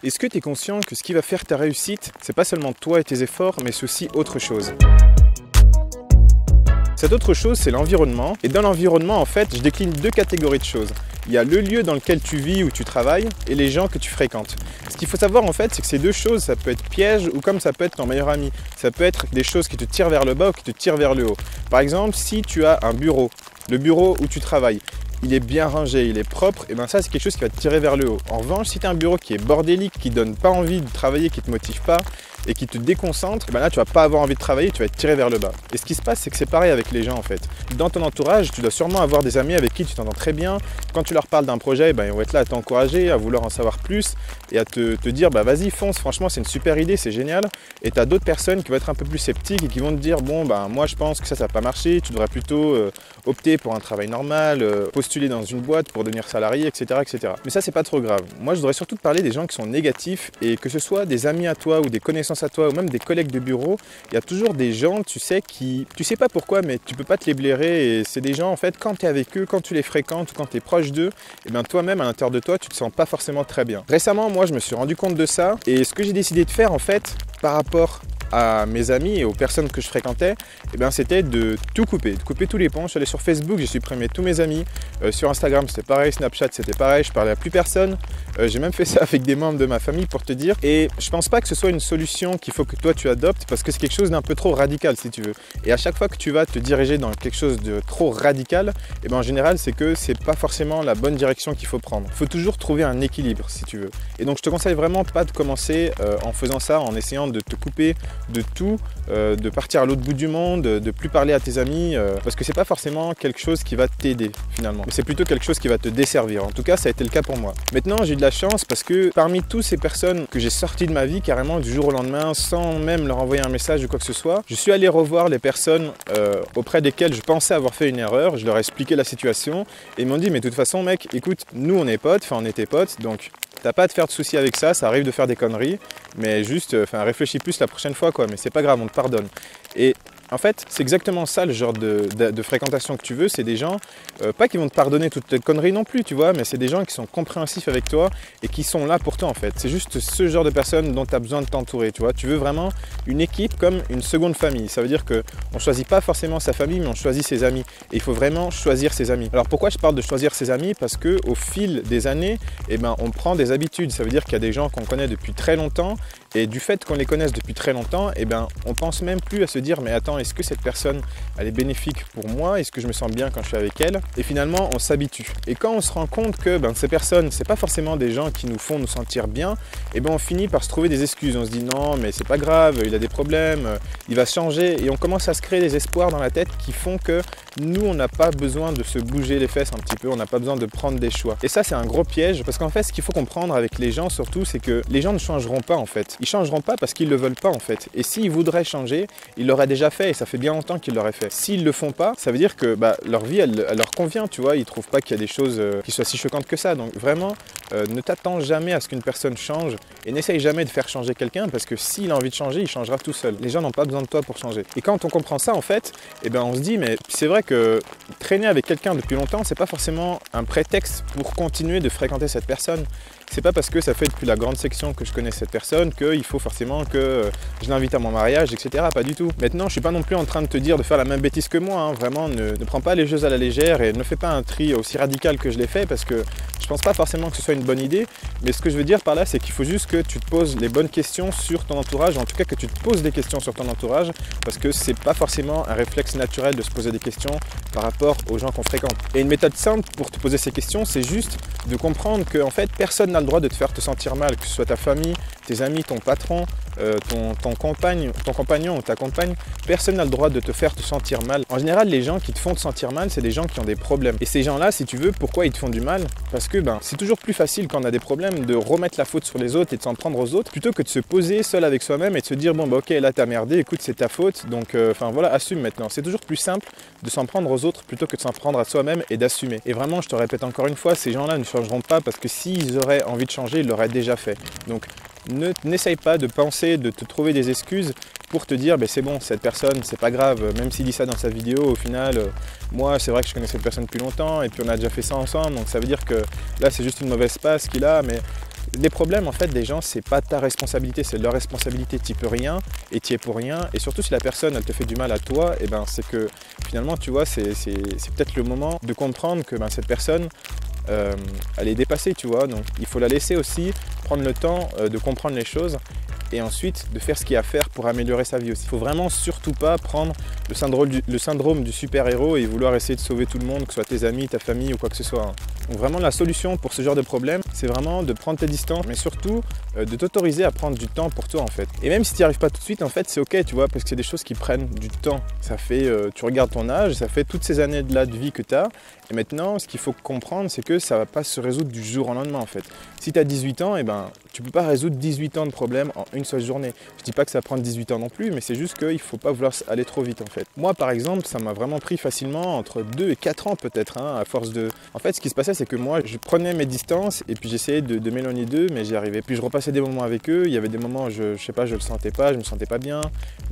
Est-ce que tu es conscient que ce qui va faire ta réussite, c'est pas seulement toi et tes efforts, mais c'est aussi autre chose? Cette autre chose, c'est l'environnement. Et dans l'environnement, en fait, je décline deux catégories de choses. Il y a le lieu dans lequel tu vis ou tu travailles et les gens que tu fréquentes. Ce qu'il faut savoir, en fait, c'est que ces deux choses, ça peut être piège ou comme ça peut être ton meilleur ami. Ça peut être des choses qui te tirent vers le bas ou qui te tirent vers le haut. Par exemple, si tu as un bureau, le bureau où tu travailles, il est bien rangé, il est propre, et bien ça c'est quelque chose qui va te tirer vers le haut. En revanche, si tu as un bureau qui est bordélique, qui ne donne pas envie de travailler, qui ne te motive pas et qui te déconcentre, ben là tu vas pas avoir envie de travailler, tu vas être tiré vers le bas. Et ce qui se passe, c'est que c'est pareil avec les gens en fait. Dans ton entourage, tu dois sûrement avoir des amis avec qui tu t'entends très bien. Quand tu leur parles d'un projet, ben, ils vont être là à t'encourager, à vouloir en savoir plus et à te dire bah, vas-y fonce, franchement c'est une super idée, c'est génial. Et tu as d'autres personnes qui vont être un peu plus sceptiques et qui vont te dire bon ben moi je pense que ça va pas marcher, tu devrais plutôt opter pour un travail normal, postuler dans une boîte pour devenir salarié, etc., etc. Mais ça c'est pas trop grave. Moi je voudrais surtout te parler des gens qui sont négatifs et que ce soit des amis à toi ou des connaissances à toi ou même des collègues de bureau, il y a toujours des gens, tu sais sais pas pourquoi, mais tu peux pas te les blairer et c'est des gens en fait, quand tu es avec eux, quand tu les fréquentes ou quand tu es proche d'eux, et bien toi-même à l'intérieur de toi, tu te sens pas forcément très bien. Récemment, moi je me suis rendu compte de ça et ce que j'ai décidé de faire en fait par rapport à mes amis et aux personnes que je fréquentais, c'était de tout couper, de couper tous les ponts. Je suis allé sur Facebook, j'ai supprimé tous mes amis. Sur Instagram, c'était pareil, Snapchat, c'était pareil, je parlais à plus personne. J'ai même fait ça avec des membres de ma famille pour te dire. Et je pense pas que ce soit une solution qu'il faut que toi tu adoptes parce que c'est quelque chose d'un peu trop radical si tu veux. Et à chaque fois que tu vas te diriger dans quelque chose de trop radical, en général, c'est que c'est pas forcément la bonne direction qu'il faut prendre. Il faut toujours trouver un équilibre si tu veux. Et donc je te conseille vraiment pas de commencer en faisant ça, en essayant de te couper de tout, de partir à l'autre bout du monde, de plus parler à tes amis, parce que c'est pas forcément quelque chose qui va t'aider finalement, mais c'est plutôt quelque chose qui va te desservir. En tout cas, ça a été le cas pour moi. Maintenant, j'ai eu de la chance parce que parmi toutes ces personnes que j'ai sorties de ma vie carrément du jour au lendemain, sans même leur envoyer un message ou quoi que ce soit, je suis allé revoir les personnes auprès desquelles je pensais avoir fait une erreur. Je leur ai expliqué la situation et ils m'ont dit mais de toute façon mec, écoute, nous on est potes, enfin on était potes, donc t'as pas à te faire de soucis avec ça, ça arrive de faire des conneries, mais juste réfléchis plus la prochaine fois quoi, mais c'est pas grave, on te pardonne. Et en fait, c'est exactement ça le genre de fréquentation que tu veux, c'est des gens, pas qui vont te pardonner toutes tes conneries non plus, tu vois, mais c'est des gens qui sont compréhensifs avec toi et qui sont là pour toi en fait. C'est juste ce genre de personnes dont tu as besoin de t'entourer, tu vois. Tu veux vraiment une équipe comme une seconde famille. Ça veut dire qu'on ne choisit pas forcément sa famille, mais on choisit ses amis. Et il faut vraiment choisir ses amis. Alors pourquoi je parle de choisir ses amis? Parce qu'au fil des années, on prend des habitudes. Ça veut dire qu'il y a des gens qu'on connaît depuis très longtemps et du fait qu'on les connaisse depuis très longtemps, on pense même plus à se dire mais attends, est-ce que cette personne elle est bénéfique pour moi? Est-ce que je me sens bien quand je suis avec elle? Et finalement on s'habitue. Et quand on se rend compte que ces personnes, c'est pas forcément des gens qui nous font nous sentir bien, on finit par se trouver des excuses. On se dit non mais c'est pas grave, il a des problèmes, il va changer, et on commence à se créer des espoirs dans la tête qui font que nous on n'a pas besoin de se bouger les fesses un petit peu, on n'a pas besoin de prendre des choix. Et ça c'est un gros piège parce qu'en fait ce qu'il faut comprendre avec les gens surtout, c'est que les gens ne changeront pas en fait. Ils changeront pas parce qu'ils le veulent pas en fait. Et s'ils voudraient changer, ils l'auraient déjà fait et ça fait bien longtemps qu'ils l'auraient fait. S'ils le font pas, ça veut dire que leur vie elle leur convient, tu vois. Ils trouvent pas qu'il y a des choses qui soient si choquantes que ça. Donc vraiment, ne t'attends jamais à ce qu'une personne change et n'essaye jamais de faire changer quelqu'un parce que s'il a envie de changer, il changera tout seul. Les gens n'ont pas besoin de toi pour changer. Et quand on comprend ça en fait, on se dit mais c'est vrai que traîner avec quelqu'un depuis longtemps, c'est pas forcément un prétexte pour continuer de fréquenter cette personne. C'est pas parce que ça fait depuis la grande section que je connais cette personne qu'il faut forcément que je l'invite à mon mariage, etc. Pas du tout. Maintenant, je suis pas non plus en train de te dire de faire la même bêtise que moi. Vraiment, ne prends pas les choses à la légère et ne fais pas un tri aussi radical que je l'ai fait parce que je pense pas forcément que ce soit une bonne idée. Mais ce que je veux dire par là, c'est qu'il faut juste que tu te poses les bonnes questions sur ton entourage, en tout cas que tu te poses des questions sur ton entourage parce que c'est pas forcément un réflexe naturel de se poser des questions par rapport aux gens qu'on fréquente. Et une méthode simple pour te poser ces questions, c'est juste de comprendre que en fait, personne n'a le droit de te faire te sentir mal, que ce soit ta famille, tes amis, ton patron, ton compagnon ou ta compagne, personne n'a le droit de te faire te sentir mal. En général, les gens qui te font te sentir mal, c'est des gens qui ont des problèmes. Et ces gens-là, si tu veux, pourquoi ils te font du mal? Parce que c'est toujours plus facile quand on a des problèmes de remettre la faute sur les autres et de s'en prendre aux autres, plutôt que de se poser seul avec soi-même et de se dire bon ok là t'as merdé, écoute c'est ta faute, donc voilà, assume maintenant. C'est toujours plus simple de s'en prendre aux autres plutôt que de s'en prendre à soi-même et d'assumer. Et vraiment, je te répète encore une fois, ces gens-là ne changeront pas parce que s'ils auraient envie de changer, ils l'auraient déjà fait. Donc n'essaye pas de penser, de te trouver des excuses pour te dire c'est bon, cette personne, c'est pas grave, même s'il dit ça dans sa vidéo, au final, moi c'est vrai que je connais cette personne depuis longtemps et puis on a déjà fait ça ensemble, donc ça veut dire que là c'est juste une mauvaise passe qu'il a, mais Les problèmes en fait des gens, c'est pas ta responsabilité, c'est leur responsabilité. Tu peux rien et tu es pour rien. Et surtout si la personne elle te fait du mal à toi, et ben c'est que finalement tu vois c'est peut-être le moment de comprendre que cette personne elle est dépassée, tu vois. Donc il faut la laisser aussi prendre le temps de comprendre les choses et ensuite de faire ce qu'il y a à faire pour améliorer sa vie aussi. Il ne faut vraiment surtout pas prendre le syndrome du super-héros et vouloir essayer de sauver tout le monde, que ce soit tes amis, ta famille ou quoi que ce soit. Donc vraiment la solution pour ce genre de problème, c'est vraiment de prendre tes distances, mais surtout de t'autoriser à prendre du temps pour toi en fait. Et même si tu n'y arrives pas tout de suite, en fait c'est ok, tu vois, parce que c'est des choses qui prennent du temps. Ça fait, tu regardes ton âge, ça fait toutes ces années de vie que tu as, et maintenant ce qu'il faut comprendre, c'est que ça ne va pas se résoudre du jour au lendemain en fait. Si tu as 18 ans, tu ne peux pas résoudre 18 ans de problèmes en une seule journée. Je ne dis pas que ça prend 18 ans non plus, mais c'est juste qu'il ne faut pas vouloir aller trop vite en fait. Moi par exemple, ça m'a vraiment pris facilement entre 2 et 4 ans peut-être, à force de... En fait ce qui se passait c'est que moi je prenais mes distances et puis j'essayais de m'éloigner d'eux, mais j'y arrivais. Puis je repassais des moments avec eux, il y avait des moments où je sais pas, je le sentais pas, je me sentais pas bien,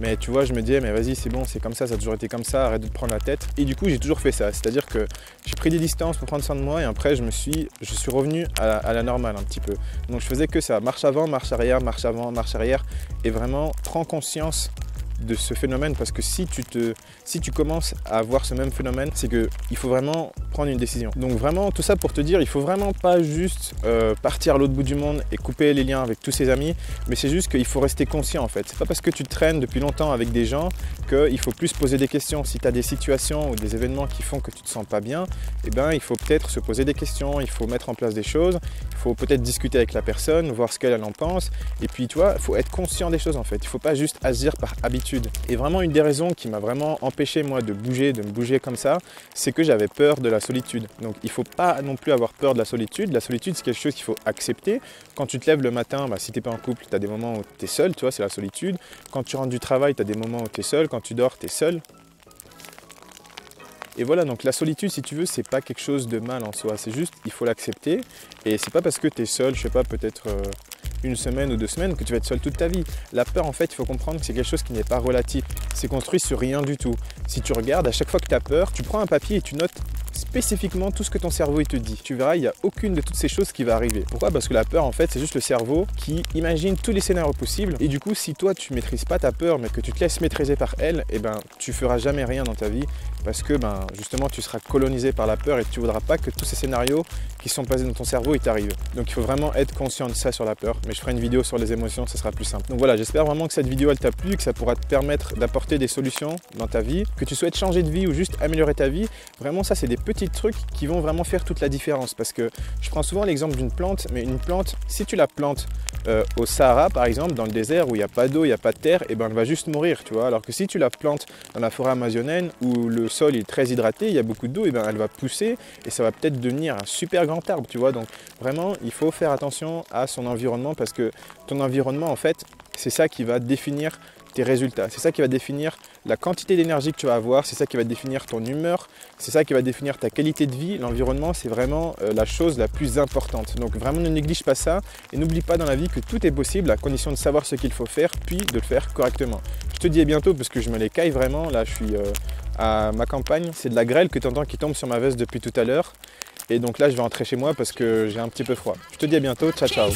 mais tu vois je me disais mais vas-y c'est bon, c'est comme ça a toujours été comme ça, arrête de te prendre la tête. Et du coup j'ai toujours fait ça, c'est-à-dire que j'ai pris des distances pour prendre soin de moi et après je suis revenu à la normale un petit peu. Donc je faisais que ça, marche avant, marche arrière, marche avant, marche arrière, et vraiment prends conscience de ce phénomène, parce que si tu commences à avoir ce même phénomène, c'est qu'il faut vraiment prendre une décision. Donc vraiment tout ça pour te dire, il faut vraiment pas juste partir à l'autre bout du monde et couper les liens avec tous ses amis, mais c'est juste qu'il faut rester conscient en fait. C'est pas parce que tu traînes depuis longtemps avec des gens qu'il faut plus se poser des questions. Si tu as des situations ou des événements qui font que tu te sens pas bien, il faut peut-être se poser des questions, il faut mettre en place des choses, il faut peut-être discuter avec la personne, voir ce qu'elle en pense, et puis tu vois, il faut être conscient des choses en fait. Il faut pas juste agir par habitude. Et vraiment une des raisons qui m'a vraiment empêché moi de me bouger comme ça, c'est que j'avais peur de la solitude. Donc il ne faut pas non plus avoir peur de la solitude. La solitude c'est quelque chose qu'il faut accepter. Quand tu te lèves le matin, si tu n'es pas en couple, tu as des moments où tu es seul, tu vois, c'est la solitude. Quand tu rentres du travail, tu as des moments où tu es seul. Quand tu dors, tu es seul. Et voilà, donc la solitude, si tu veux, c'est pas quelque chose de mal en soi. C'est juste, il faut l'accepter. Et c'est pas parce que tu es seul, je sais pas, peut-être une semaine ou 2 semaines que tu vas être seul toute ta vie. La peur, en fait, il faut comprendre que c'est quelque chose qui n'est pas relatif. C'est construit sur rien du tout. Si tu regardes, à chaque fois que tu as peur, tu prends un papier et tu notes spécifiquement tout ce que ton cerveau il te dit. Tu verras, il n'y a aucune de toutes ces choses qui va arriver. Pourquoi? Parce que la peur, en fait, c'est juste le cerveau qui imagine tous les scénarios possibles. Et du coup, si toi, tu ne maîtrises pas ta peur, mais que tu te laisses maîtriser par elle, tu feras jamais rien dans ta vie parce que justement, tu seras colonisé par la peur et tu ne voudras pas que tous ces scénarios qui sont placés dans ton cerveau, ils t'arrivent. Donc, il faut vraiment être conscient de ça sur la peur. Mais je ferai une vidéo sur les émotions, ça sera plus simple. Donc voilà, j'espère vraiment que cette vidéo, elle t'a plu, que ça pourra te permettre d'apporter des solutions dans ta vie, que tu souhaites changer de vie ou juste améliorer ta vie. Vraiment, ça, c'est des petits trucs qui vont vraiment faire toute la différence, parce que je prends souvent l'exemple d'une plante, mais une plante, si tu la plantes au Sahara par exemple, dans le désert où il n'y a pas d'eau, il n'y a pas de terre, elle va juste mourir, tu vois. Alors que si tu la plantes dans la forêt amazonienne où le sol est très hydraté, il y a beaucoup d'eau, elle va pousser et ça va peut-être devenir un super grand arbre, tu vois. Donc vraiment, il faut faire attention à son environnement, parce que ton environnement, en fait, c'est ça qui va définir tes résultats. C'est ça qui va définir la quantité d'énergie que tu vas avoir, c'est ça qui va définir ton humeur, c'est ça qui va définir ta qualité de vie. L'environnement, c'est vraiment la chose la plus importante. Donc vraiment ne néglige pas ça et n'oublie pas dans la vie que tout est possible à condition de savoir ce qu'il faut faire puis de le faire correctement. Je te dis à bientôt parce que je me les caille vraiment. Là, je suis à ma campagne. C'est de la grêle que tu entends qui tombe sur ma veste depuis tout à l'heure. Et donc là, je vais rentrer chez moi parce que j'ai un petit peu froid. Je te dis à bientôt. Ciao, ciao.